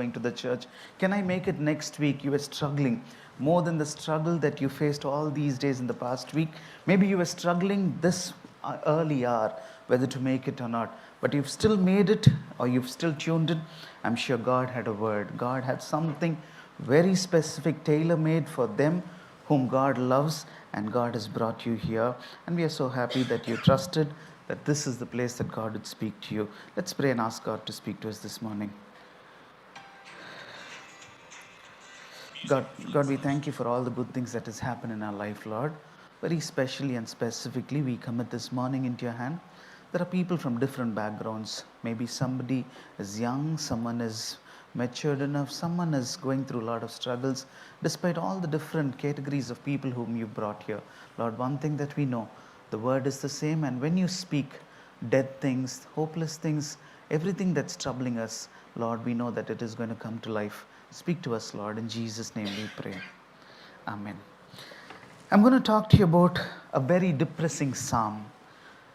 going to the church. Can I make it next week? You were struggling more than the struggle that you faced all these days in the past week. Maybe you were struggling this early hour whether to make it or not, but you've still made it or you've still tuned in. I'm sure God had a word. God had something very specific, tailor-made for them whom God loves, and God has brought you here. And we are so happy that you trusted that this is the place that God would speak to you. Let's pray and ask God to speak to us this morning. God, we thank you for all the good things that has happened in our life, Lord. Very specially and specifically, we commit this morning into your hand. There are people from different backgrounds. Maybe somebody is young, someone is matured enough, someone is going through a lot of struggles, despite all the different categories of people whom you brought here. Lord, one thing that we know, the word is the same, and when you speak dead things, hopeless things, everything that's troubling us, Lord, we know that it is going to come to life. Speak to us, Lord. In Jesus' name we pray. Amen. I'm going to talk to you about a very depressing psalm.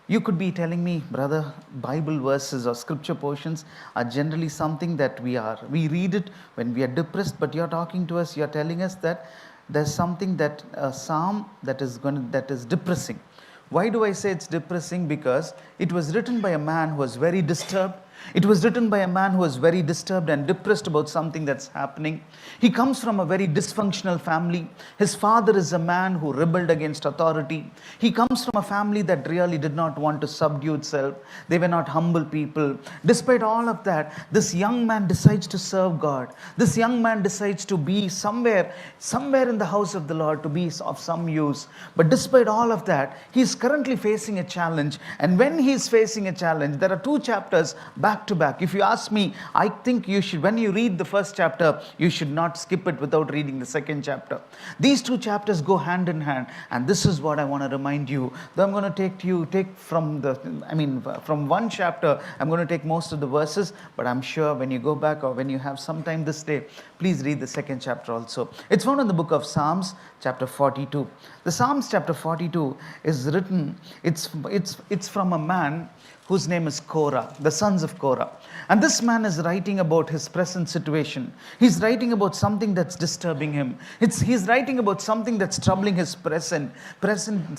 You could be telling me, brother, Bible verses or scripture portions are generally something that we read it when we are depressed, but you're talking to us, you're telling us that there's something that a psalm that is depressing. Why do I say it's depressing? Because it was written by a man who was very disturbed. It was written by a man who was very disturbed and depressed about something that's happening. He comes from a very dysfunctional family. His father is a man who rebelled against authority. He comes from a family that really did not want to subdue itself. They were not humble people. Despite all of that, this young man decides to serve God. This young man decides to be somewhere in the house of the Lord, to be of some use. But despite all of that, he is currently facing a challenge. And when he is facing a challenge, there are 2 chapters back to back. If you ask me, I think you should, when you read the first chapter, you should not skip it without reading the second chapter. These 2 chapters go hand in hand, and this is what I want to remind you. Though I'm going to take from one chapter, I'm going to take most of the verses, but I'm sure when you go back or when you have some time this day, please read the second chapter also. It's found in the book of Psalms, chapter 42. The Psalms chapter 42 is written, it's from a man whose name is Korah, the sons of Korah. And this man is writing about his present situation. He's writing about something that's disturbing him. He's writing about something that's troubling his present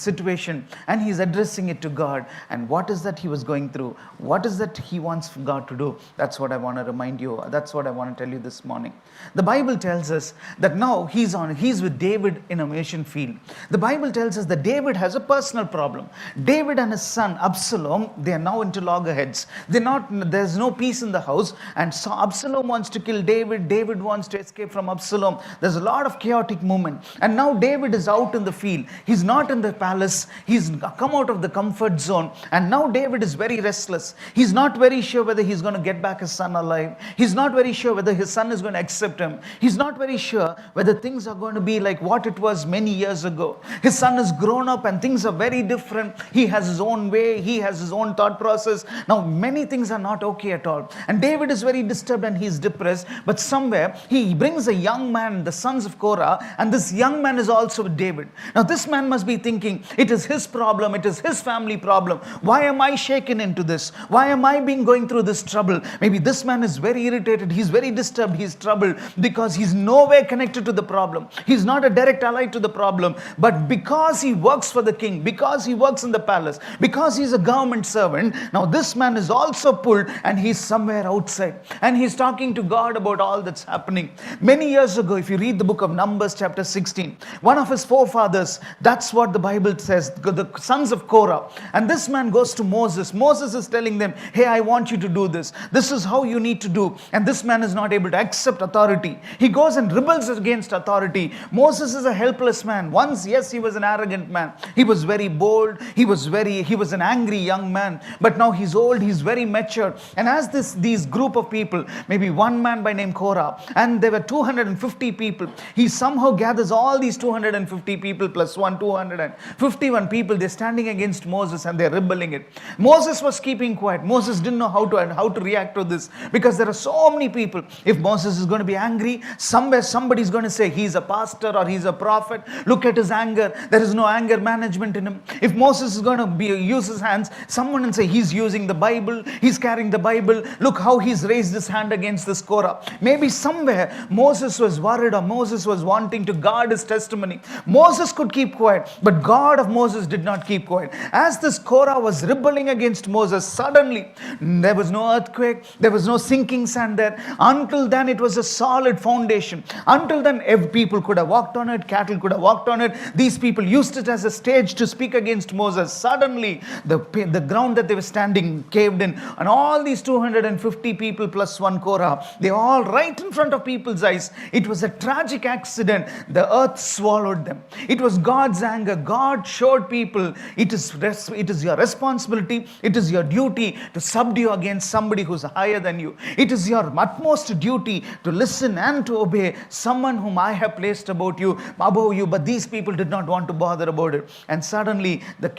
situation, and he's addressing it to God. And what is that he was going through? What is that he wants God to do? That's what I want to remind you. That's what I want to tell you this morning. The Bible tells us that now he's with David in a mission field. The Bible tells us that David has a personal problem. David and his son Absalom, they are now into loggerheads. There's no peace in the house, and so Absalom wants to kill David. David wants to escape from Absalom. There's a lot of chaotic movement, and now David is out in the field. He's not in the palace. He's come out of the comfort zone, and now David is very restless. He's not very sure whether he's going to get back his son alive. He's not very sure whether his son is going to accept him. He's not very sure whether things are going to be like what it was many years ago. His son has grown up and things are very different. He has his own way. He has his own thought process. Now many things are not okay at all, and David is very disturbed and he's depressed. But somewhere he brings a young man, the sons of Korah, and this young man is also with David. Now this man must be thinking, it is his problem, it is his family problem. Why am I shaken into this? Why am I going through this trouble? Maybe this man is very irritated, he's very disturbed, he's troubled because he's nowhere connected to the problem. He's not a direct ally to the problem, but because he works for the king, because he works in the palace, because he's a government servant, now this man is also pulled and he's somewhere outside, and he's talking to God about all that's happening. Many years ago, if you read the book of Numbers chapter 16, one of his forefathers, that's what the Bible says, the sons of Korah, and this man goes to Moses. Moses is telling them, hey, I want you to do this. This is how you need to do. And this man is not able to accept authority. He goes and rebels against authority. Moses is a helpless man. Once, yes, he was an arrogant man. He was very bold. He was an angry young man. But now he's old. He's very mature. And as these group of people, maybe one man by name Korah, and there were 250 people, he somehow gathers all these 250 people plus 251 people. They're standing against Moses and they're rebelling it. Moses was keeping quiet. Moses didn't know how to react to this, because there are so many people. If Moses is going to be angry, somebody's going to say he's a pastor or he's a prophet. Look at his anger. There is no anger management in him. If Moses is going to use his hands, someone will say he's using the Bible, he's carrying the Bible. Look how he's raised his hand against this Korah. Maybe somewhere Moses was worried, or Moses was wanting to guard his testimony. Moses could keep quiet, but God of Moses did not keep quiet. As this Korah was rebelling against Moses, suddenly there was no earthquake, there was no sinking sand there. Until then, it was a solid foundation. Until then, every people could have walked on it, cattle could have walked on it. These people used it as a stage to speak against Moses. Suddenly, the ground that they were standing caved in, and all these 250 people plus one Korah, they all right in front of people's eyes. It was a tragic accident. The earth swallowed them. It was God's anger. God showed people it is your responsibility, it is your duty to subdue against somebody who's higher than you. It is your utmost duty to listen and to obey someone whom I have placed above you. But these people did not want to bother about it. And suddenly the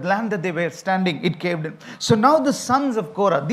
land that they were standing, it caved in. So now these sons of Korah,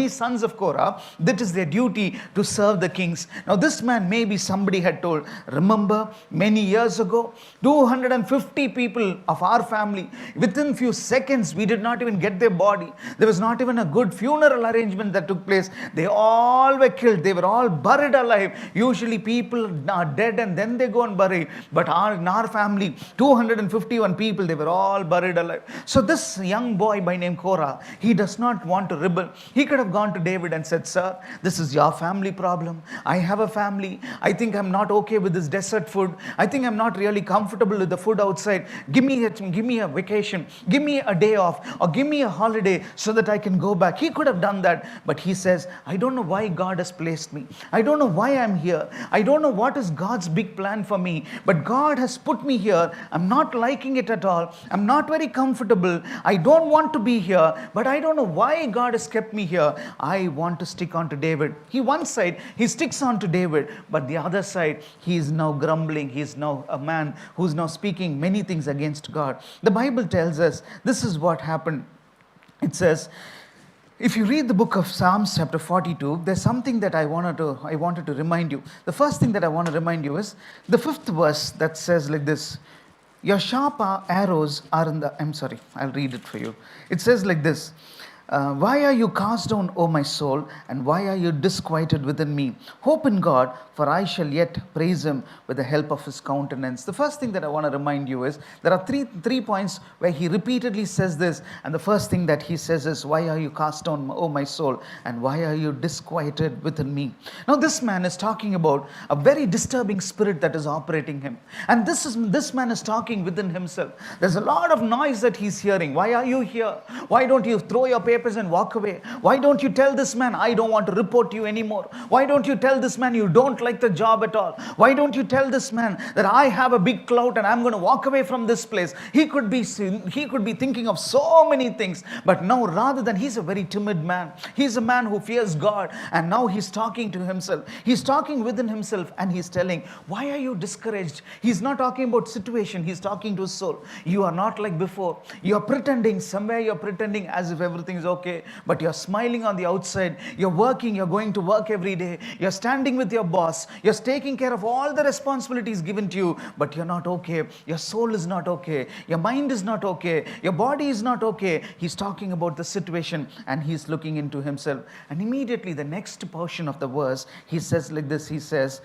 that is their duty to serve the kings. Now this man, maybe somebody had told, remember many years ago, 250 people of our family, within few seconds, we did not even get their body. There was not even a good funeral arrangement that took place. They all were killed. They were all buried alive. Usually people are dead and then they go and bury. But in our family, 251 people, they were all buried alive. So this young boy by name Korah, he does not want to rebel. He could have gone to David and said, sir, this is your family problem. I have a family. I think I'm not okay with this desert food. I think I'm not really comfortable with the food outside. Give me a vacation. Give me a day off, or give me a holiday so that I can go back. He could have done that, but he says, I don't know why God has placed me. I don't know why I'm here. I don't know what is God's big plan for me, but God has put me here. I'm not liking it at all. I'm not very comfortable. I don't want to be here, but I don't know why God has kept me here. I want to stick on to David. One side, he sticks on to David, but the other side, he is now grumbling. He is now a man who's now speaking many things against God. The Bible tells us this is what happened. It says, if you read the book of Psalms chapter 42, there's something that I wanted to remind you. The first thing that I want to remind you is the 5th verse that says like this. Your sharp arrows are in the... I'll read it for you. It says like this. Why are you cast down, O my soul, and why are you disquieted within me? Hope in God, for I shall yet praise him with the help of his countenance. The first thing that I want to remind you is, there are three points where he repeatedly says this, and the first thing that he says is, why are you cast down, O my soul, and why are you disquieted within me? Now this man is talking about a very disturbing spirit that is operating him, and this man is talking within himself. There's a lot of noise that he's hearing. Why are you here? Why don't you throw your papers and walk away? Why don't you tell this man, I don't want to report you anymore? Why don't you tell this man you don't like the job at all? Why don't you tell this man that I have a big clout and I'm going to walk away from this place? He could be thinking of so many things, but now rather than, he's a very timid man. He's a man who fears God, and now he's talking to himself. He's talking within himself, and he's telling, why are you discouraged? He's not talking about situation. He's talking to his soul. You are not like before. You're pretending. Somewhere you're pretending as if everything is okay, but you're smiling on the outside. You're working. You're going to work every day. You're standing with your boss. You're taking care of all the responsibilities given to you, but you're not okay. Your soul is not okay. Your mind is not okay. Your body is not okay. He's talking about the situation, and he's looking into himself. And immediately the next portion of the verse, he says like this. He says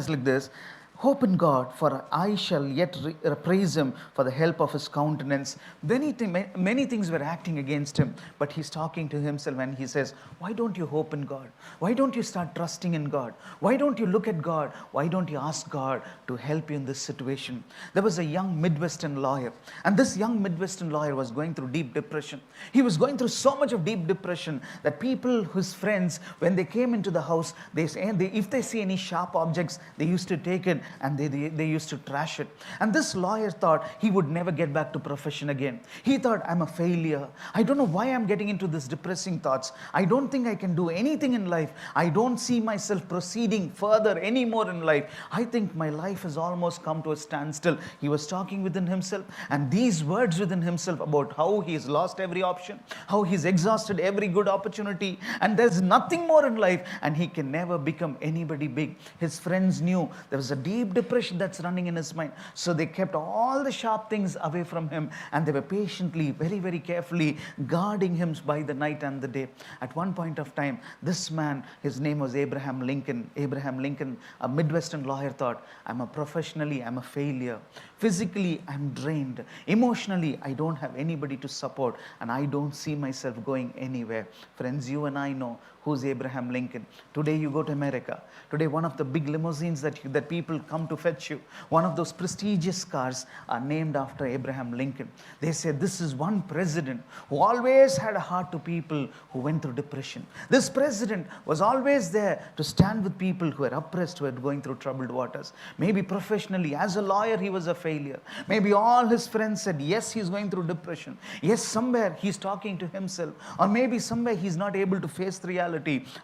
like this. Hope in God, for I shall yet praise him for the help of his countenance. Many things were acting against him, but he's talking to himself, and he says, why don't you hope in God? Why don't you start trusting in God? Why don't you look at God? Why don't you ask God to help you in this situation? There was a young Midwestern lawyer, and this young Midwestern lawyer was going through deep depression. He was going through so much of deep depression that people, his friends, when they came into the house, if they see any sharp objects, they used to take it, and they used to trash it. And this lawyer thought he would never get back to profession again. He thought, I'm a failure. I don't know why I'm getting into this depressing thoughts. I don't think I can do anything in life. I don't see myself proceeding further anymore in life. I think my life has almost come to a standstill. He was talking within himself, and these words within himself about how he has lost every option, how he's exhausted every good opportunity, and there's nothing more in life, and he can never become anybody big. His friends knew there was a deep deep depression that's running in his mind. So they kept all the sharp things away from him, and they were patiently, very, very carefully guarding him by the night and the day. At one point of time, this man, his name was Abraham Lincoln. Abraham Lincoln, a Midwestern lawyer, thought, professionally, I'm a failure. Physically, I'm drained. Emotionally, I don't have anybody to support, and I don't see myself going anywhere. Friends, you and I know who's Abraham Lincoln. Today you go to America. Today one of the big limousines that people come to fetch you, one of those prestigious cars are named after Abraham Lincoln. They say this is one president who always had a heart to people who went through depression. This president was always there to stand with people who were oppressed, who were going through troubled waters. Maybe professionally, as a lawyer, he was a failure. Maybe all his friends said, yes, he's going through depression. Yes, somewhere he's talking to himself. Or maybe somewhere he's not able to face the reality.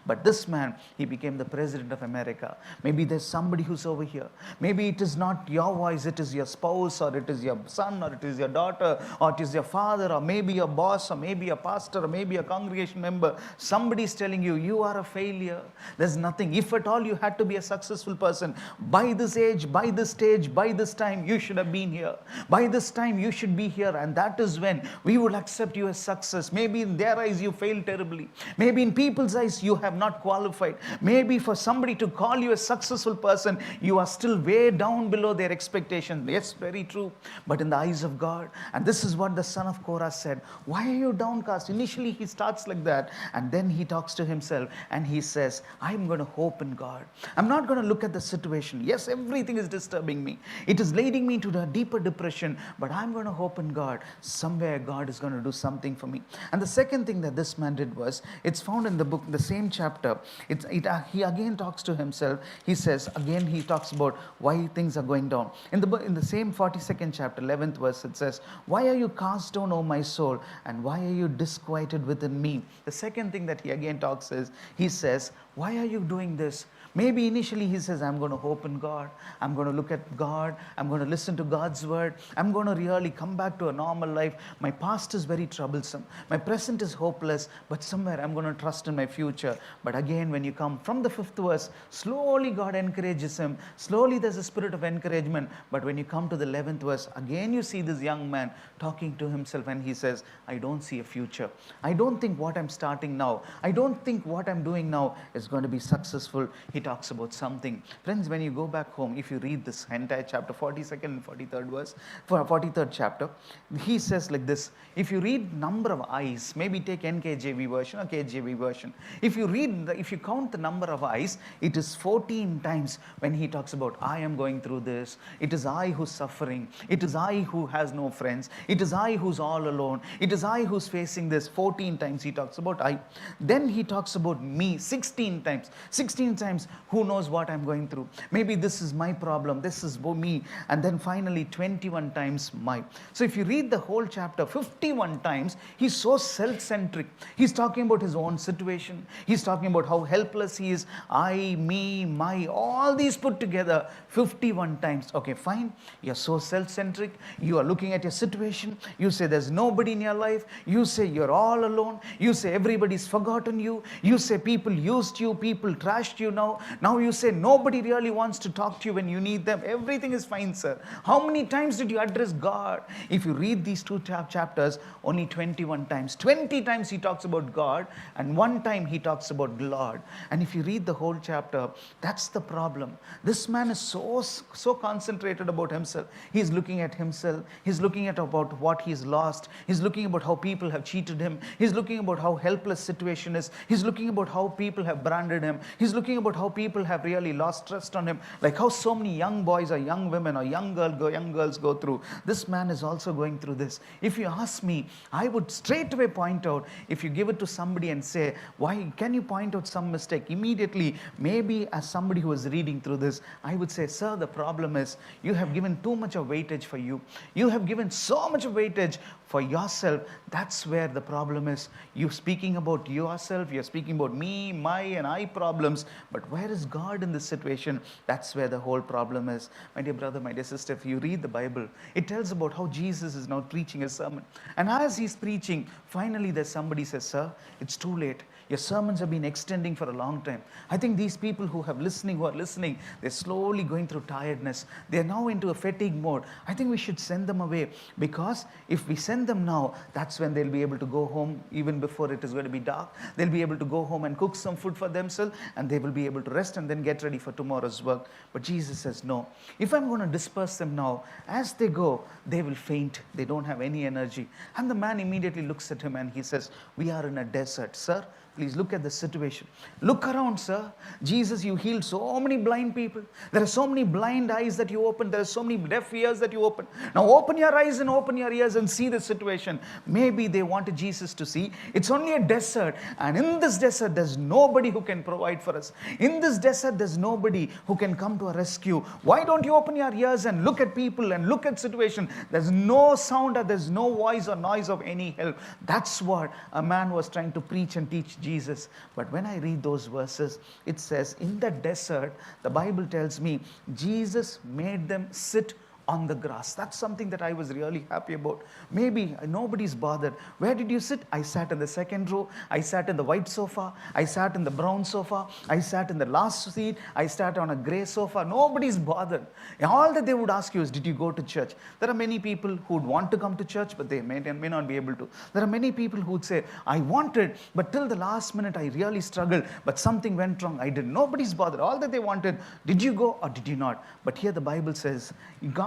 But this man, he became the president of America. Maybe there's somebody who's over here. Maybe it is not your voice, it is your spouse, or it is your son, or it is your daughter, or it is your father, or maybe your boss, or maybe a pastor, or maybe a congregation member. Somebody's telling you, you are a failure. There's nothing. If at all you had to be a successful person, by this age, by this stage, by this time, you should have been here. By this time, you should be here. And that is when we would accept you as success. Maybe in their eyes, you failed terribly. Maybe in people's eyes, you have not qualified. Maybe for somebody to call you a successful person, you are still way down below their expectation. Yes, very true. But in the eyes of God, and this is what the son of Korah said, why are you downcast? Initially, he starts like that, and then he talks to himself, and he says, I'm going to hope in God. I'm not going to look at the situation. Yes, everything is disturbing me. It is leading me to the deeper depression, but I'm going to hope in God. Somewhere God is going to do something for me. And the second thing that this man did was, it's found in the book, the same chapter. He again talks to himself. He says, again, he talks about why things are going down. In the same 42nd chapter, 11th verse, it says, why are you cast down, O my soul, and why are you disquieted within me? The second thing that he again talks is, he says, why are you doing this? Maybe initially he says, I'm going to hope in God. I'm going to look at God. I'm going to listen to God's word. I'm going to really come back to a normal life. My past is very troublesome. My present is hopeless, but somewhere I'm going to trust in my future. But again, when you come from the 5th verse, slowly God encourages him. Slowly there's a spirit of encouragement. But when you come to the 11th verse, again you see this young man talking to himself, and he says, I don't see a future. I don't think what I'm starting now, I don't think what I'm doing now is going to be successful. He talks about something. Friends, when you go back home, if you read this entire chapter, 42nd and 43rd verse, 43rd chapter, he says like this, if you read number of eyes, maybe take NKJV version or KJV version, if you count the number of eyes, it is 14 times when he talks about, I am going through this, it is I who's suffering, it is I who has no friends, it is I who's all alone, it is I who's facing this. 14 times he talks about I. Then he talks about me 16 times. 16 times, who knows what I'm going through. Maybe this is my problem, this is me. And then finally 21 times my. So if you read the whole chapter, 51 times, he's so self-centric. He's talking about his own situation. He's talking about how helpless he is. I, me, my, all these put together 51 times. Okay, fine. You're so self-centric. You are looking at your situation. You say there's nobody in your life. You say you're all alone. You say everybody's forgotten you. You say people used you, people trashed you now. Now you say nobody really wants to talk to you when you need them. Everything is fine, sir. How many times did you address God? If you read these two chapters, only 21 times. 20 times he talks about God, and one time he talks about Lord. And if you read the whole chapter, that's the problem. This man is so concentrated about himself. He's looking at himself. He's looking at about what he's lost. He's looking about how people have cheated him. He's looking about how helpless situation is. He's looking about how people have branded him. He's looking about how people have really lost trust on him, like how so many young boys or young women or young girls go through. This man is also going through this. If you ask me, I would straight away point out, if you give it to somebody and say, why can you point out some mistake? Immediately, maybe as somebody who is reading through this, I would say, sir, the problem is you have given too much of weightage for you. You have given so much of weightage for yourself. That's where the problem is. You're speaking about yourself, you're speaking about me, my and I problems, but where is God in this situation? That's where the whole problem is. My dear brother, my dear sister, if you read the Bible, it tells about how Jesus is now preaching a sermon. And as he's preaching, finally there's somebody says, sir, it's too late. Your sermons have been extending for a long time. I think these people who are listening, they're slowly going through tiredness. They're now into a fatigue mode. I think we should send them away, because if we send them now, that's when they'll be able to go home even before it is going to be dark. They'll be able to go home and cook some food for themselves, and they will be able to rest and then get ready for tomorrow's work. But Jesus says, no. If I'm going to disperse them now, as they go, they will faint. They don't have any energy. And the man immediately looks at him and he says, we are in a desert, sir. Please look at the situation. Look around, sir. Jesus, you healed so many blind people. There are so many blind eyes that you open. There are so many deaf ears that you open. Now open your eyes and open your ears and see the situation. Maybe they wanted Jesus to see. It's only a desert. And in this desert, there's nobody who can provide for us. In this desert, there's nobody who can come to our rescue. Why don't you open your ears and look at people and look at situation? There's no sound or there's no voice or noise of any help. That's what a man was trying to preach and teach Jesus. But when I read those verses, it says in the desert, the Bible tells me Jesus made them sit on the grass. That's something that I was really happy about. Maybe nobody's bothered. Where did you sit? I sat in the second row. I sat in the white sofa. I sat in the brown sofa. I sat in the last seat. I sat on a gray sofa. Nobody's bothered. All that they would ask you is, did you go to church? There are many people who would want to come to church, but they may not be able to. There are many people who would say, I wanted, but till the last minute I really struggled, but something went wrong. I didn't. Nobody's bothered. All that they wanted, did you go or did you not? But here the Bible says,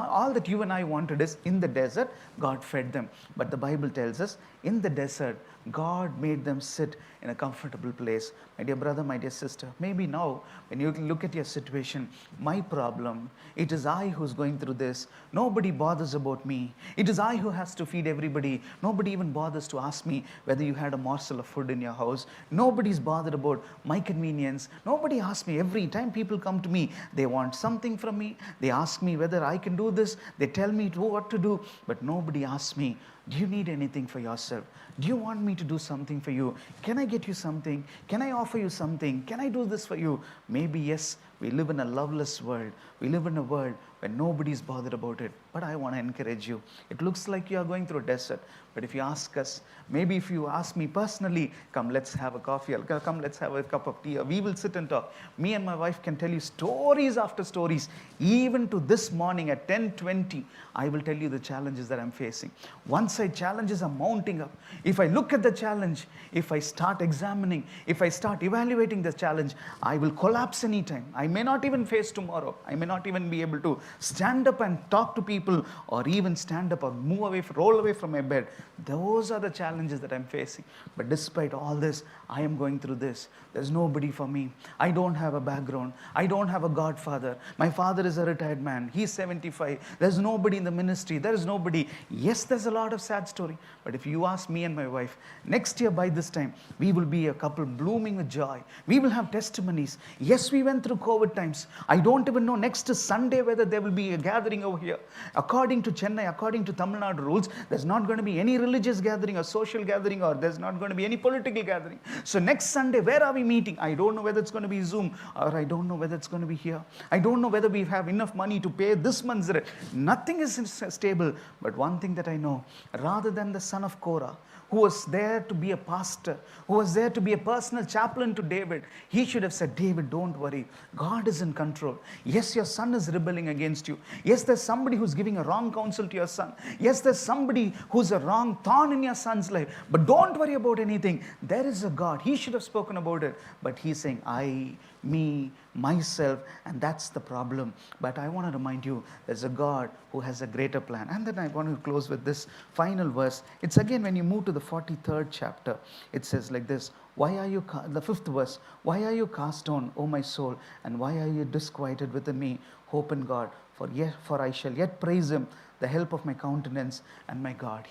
all that you and I wanted is, in the desert, God fed them. But the Bible tells us, in the desert, God made them sit in a comfortable place. My dear brother, my dear sister, maybe now, when you look at your situation, my problem, it is I who's going through this. Nobody bothers about me. It is I who has to feed everybody. Nobody even bothers to ask me whether you had a morsel of food in your house. Nobody's bothered about my convenience. Nobody asks me. Every time people come to me, they want something from me. They ask me whether I can do this. They tell me what to do. But nobody asks me, do you need anything for yourself? Do you want me to do something for you? Can I get you something? Can I offer you something? Can I do this for you? Maybe yes, we live in a loveless world. We live in a world where nobody's bothered about it. But I want to encourage you. It looks like you are going through a desert. But if you ask us, maybe if you ask me personally, come, let's have a coffee. Come, let's have a cup of tea. Or we will sit and talk. Me and my wife can tell you stories after stories. Even to this morning at 10:20, I will tell you the challenges that I'm facing. One side, challenges are mounting up. If I look at the challenge, if I start examining, if I start evaluating the challenge, I will collapse anytime. I may not even face tomorrow. I may not even be able to stand up and talk to people, or even stand up or move away, roll away from my bed. Those are the challenges that I'm facing. But despite all this, I am going through this. There's nobody for me. I don't have a background. I don't have a godfather. My father is a retired man. He's 75. There's nobody in the ministry. There is nobody. Yes, there's a lot of sad story. But if you ask me and my wife, next year by this time, we will be a couple blooming with joy. We will have testimonies. Yes, we went through COVID times. I don't even know next Sunday whether there will be a gathering over here. According to Chennai, according to Tamil Nadu rules, there's not going to be any religious gathering or social gathering, or there's not going to be any political gathering. So next Sunday, where are we meeting? I don't know whether it's going to be Zoom, or I don't know whether it's going to be here. I don't know whether we have enough money to pay this month's rent. Nothing is stable. But one thing that I know, rather than the son of Korah, who was there to be a pastor, who was there to be a personal chaplain to David, he should have said, David, don't worry. God is in control. Yes, your son is rebelling against you. Yes, there's somebody who's giving a wrong counsel to your son. Yes, there's somebody who's a wrong thorn in your son's life. But don't worry about anything. There is a God. He should have spoken about it. But he's saying, I, me, myself, and that's the problem. But I want to remind you, there's a God who has a greater plan. And then I want to close with this final verse. It's again when you move to the 43rd chapter, it says like this, why are you, the 5th verse, why are you cast down, O my soul, and why are you disquieted within me? Hope in God, for I shall yet praise him, the help of my countenance and my God.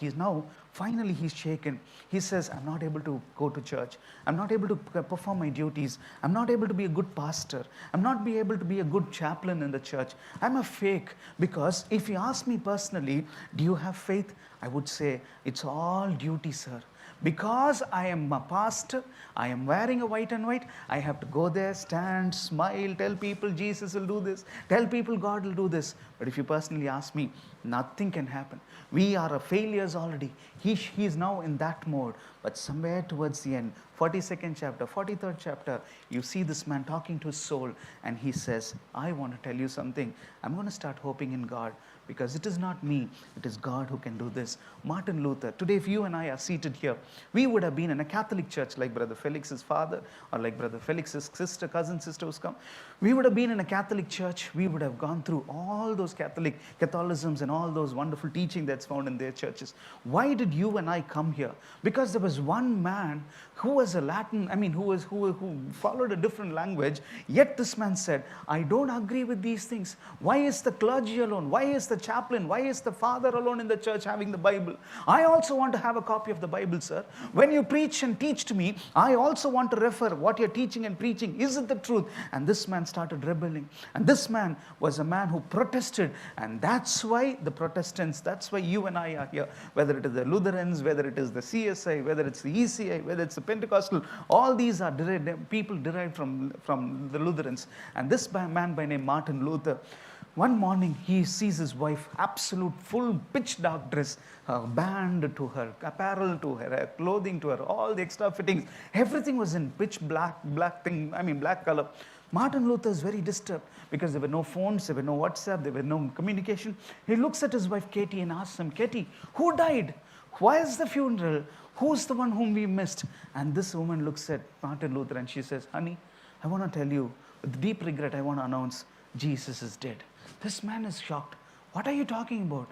Finally he's shaken. He says, I'm not able to go to church. I'm not able to perform my duties. I'm not able to be a good pastor. I'm not able to be a good chaplain in the church. I'm a fake. Because if you ask me personally, do you have faith? I would say, it's all duty, sir. Because I am a pastor, I am wearing a white and white, I have to go there, stand, smile, tell people Jesus will do this, tell people God will do this. But if you personally ask me, nothing can happen. We are failures already. He is now in that mode. But somewhere towards the end, 42nd chapter, 43rd chapter, you see this man talking to his soul, and he says, I want to tell you something. I'm going to start hoping in God, because it is not me, it is God who can do this. Martin Luther, today if you and I are seated here, we would have been in a Catholic church like Brother Felix's father, or like Brother Felix's sister, cousin sister who's come. We would have been in a Catholic church, we would have gone through all those Catholicisms and all those wonderful teaching that's found in their churches. Why did you and I come here? Because there was one man who was a Latin, who followed a different language, yet this man said, I don't agree with these things. Why is the clergy alone? Why is the chaplain? Why is the father alone in the church having the Bible? I also want to have a copy of the Bible, sir. When you preach and teach to me, I also want to refer what you're teaching and preaching. Is it the truth? And this man started rebelling. And this man was a man who protested. And that's why the Protestants, that's why you and I are here. Whether it is the Lutherans, whether it is the CSI, whether it's the ECI, whether it's the Pentecostal, all these are people derived from the Lutherans. And this man by name Martin Luther, one morning he sees his wife, absolute full pitch dark dress, her band to her, apparel to her, clothing to her, all the extra fittings, everything was in pitch black color. Martin Luther is very disturbed because there were no phones, there were no WhatsApp, there were no communication. He looks at his wife Katie and asks him, Katie, who died? Why is the funeral? Who's the one whom we missed? And this woman looks at Martin Luther and she says, honey, I want to tell you, with deep regret, I want to announce Jesus is dead. This man is shocked. What are you talking about?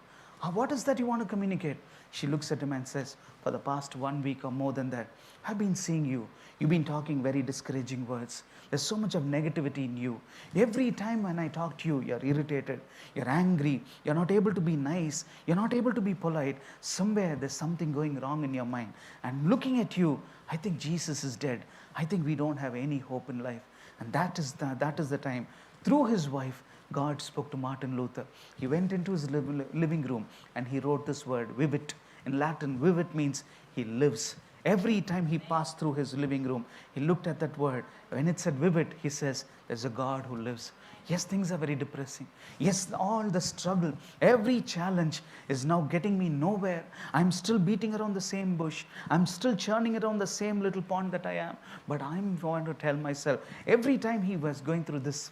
What is that you want to communicate? She looks at him and says, for the past 1 week or more than that, I've been seeing you. You've been talking very discouraging words. There's so much of negativity in you. Every time when I talk to you, you're irritated, you're angry, you're not able to be nice, you're not able to be polite. Somewhere there's something going wrong in your mind. And looking at you, I think Jesus is dead. I think we don't have any hope in life. And that is the time. Through his wife, God spoke to Martin Luther. He went into his living room and he wrote this word, vivit. In Latin, vivit means he lives. Every time he passed through his living room, he looked at that word. When it said vivid, he says, there's a God who lives. Yes, things are very depressing. Yes, all the struggle, every challenge is now getting me nowhere. I'm still beating around the same bush. I'm still churning around the same little pond that I am. But I'm going to tell myself, every time he was going through this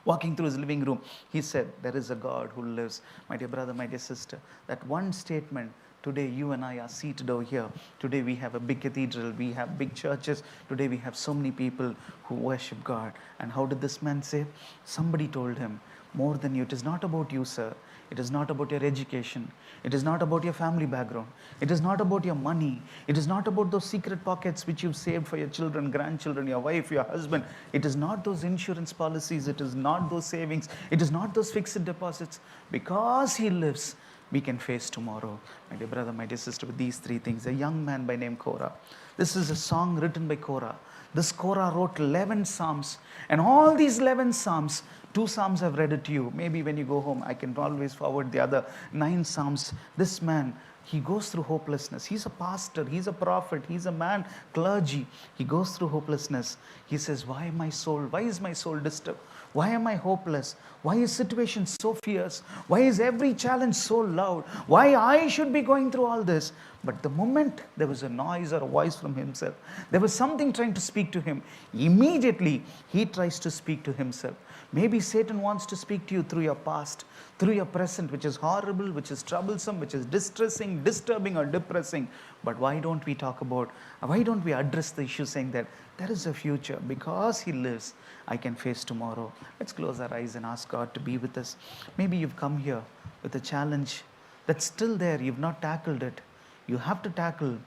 walking through his living room, he said, there is a God who lives. My dear brother, my dear sister, that one statement, today you and I are seated over here. Today we have a big cathedral, we have big churches. Today we have so many people who worship God. And how did this man say? Somebody told him, more than you, it is not about you, sir. It is not about your education. It is not about your family background. It is not about your money. It is not about those secret pockets which you've saved for your children, grandchildren, your wife, your husband. It is not those insurance policies. It is not those savings. It is not those fixed deposits. Because he lives, we can face tomorrow. My dear brother, my dear sister, with these three things. A young man by name Korah. This is a song written by Korah. This Korah wrote 11 psalms. And all these 11 psalms, 2 psalms I've read it to you. Maybe when you go home, I can always forward the other 9 psalms. This man, he goes through hopelessness. He's a pastor, he's a prophet, he's a man, clergy. He goes through hopelessness. He says, why is my soul disturbed? Why am I hopeless? Why is situation so fierce? Why is every challenge so loud? Why I should be going through all this? But the moment there was a noise or a voice from himself, there was something trying to speak to him. Immediately, he tries to speak to himself. Maybe Satan wants to speak to you through your past, through your present, which is horrible, which is troublesome, which is distressing, disturbing, or depressing. But why don't we address the issue saying that there is a future? Because he lives, I can face tomorrow. Let's close our eyes and ask God to be with us. Maybe you've come here with a challenge that's still there. You've not tackled it. You have to tackle.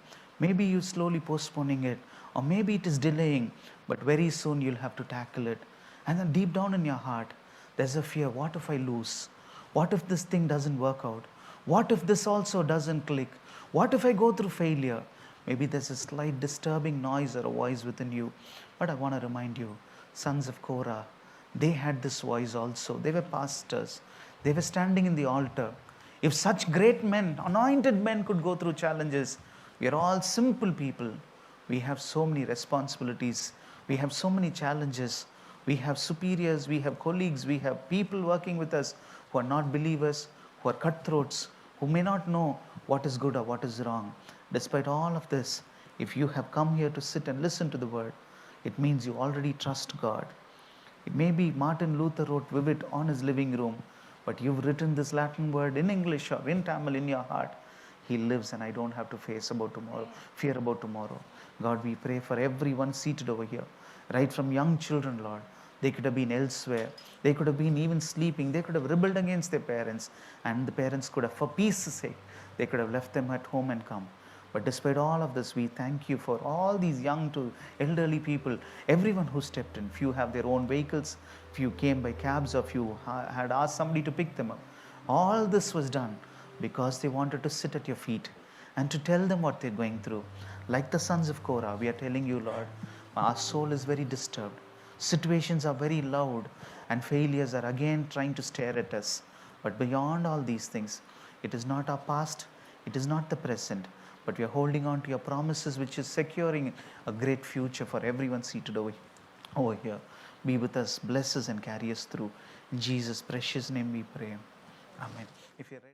Maybe you're slowly postponing it, or maybe it is delaying, but very soon you'll have to tackle it. And then deep down in your heart, there's a fear. What if I lose? What if this thing doesn't work out? What if this also doesn't click? What if I go through failure? Maybe there's a slight disturbing noise or a voice within you. But I want to remind you, sons of Korah, they had this voice also. They were pastors. They were standing in the altar. If such great men, anointed men could go through challenges, we are all simple people. We have so many responsibilities. We have so many challenges. We have superiors, we have colleagues, we have people working with us who are not believers, who are cutthroats, who may not know what is good or what is wrong. Despite all of this, if you have come here to sit and listen to the word, it means you already trust God. It may be Martin Luther wrote vivid on his living room, but you've written this Latin word in English or in Tamil in your heart. He lives, and I don't have to fear about tomorrow. God, we pray for everyone seated over here, right from young children, Lord. They could have been elsewhere. They could have been even sleeping. They could have rebelled against their parents, and the parents could have, for peace's sake, they could have left them at home and come. But despite all of this, we thank you for all these young to elderly people, everyone who stepped in. Few have their own vehicles, few came by cabs, or few had asked somebody to pick them up. All this was done because they wanted to sit at your feet and to tell them what they're going through. Like the sons of Korah, we are telling you, Lord, our soul is very disturbed. Situations are very loud, and failures are again trying to stare at us. But beyond all these things, it is not our past, it is not the present, but we are holding on to your promises, which is securing a great future for everyone seated over here. Be with us, bless us, and carry us through. In Jesus' precious name we pray. Amen. If you're ready.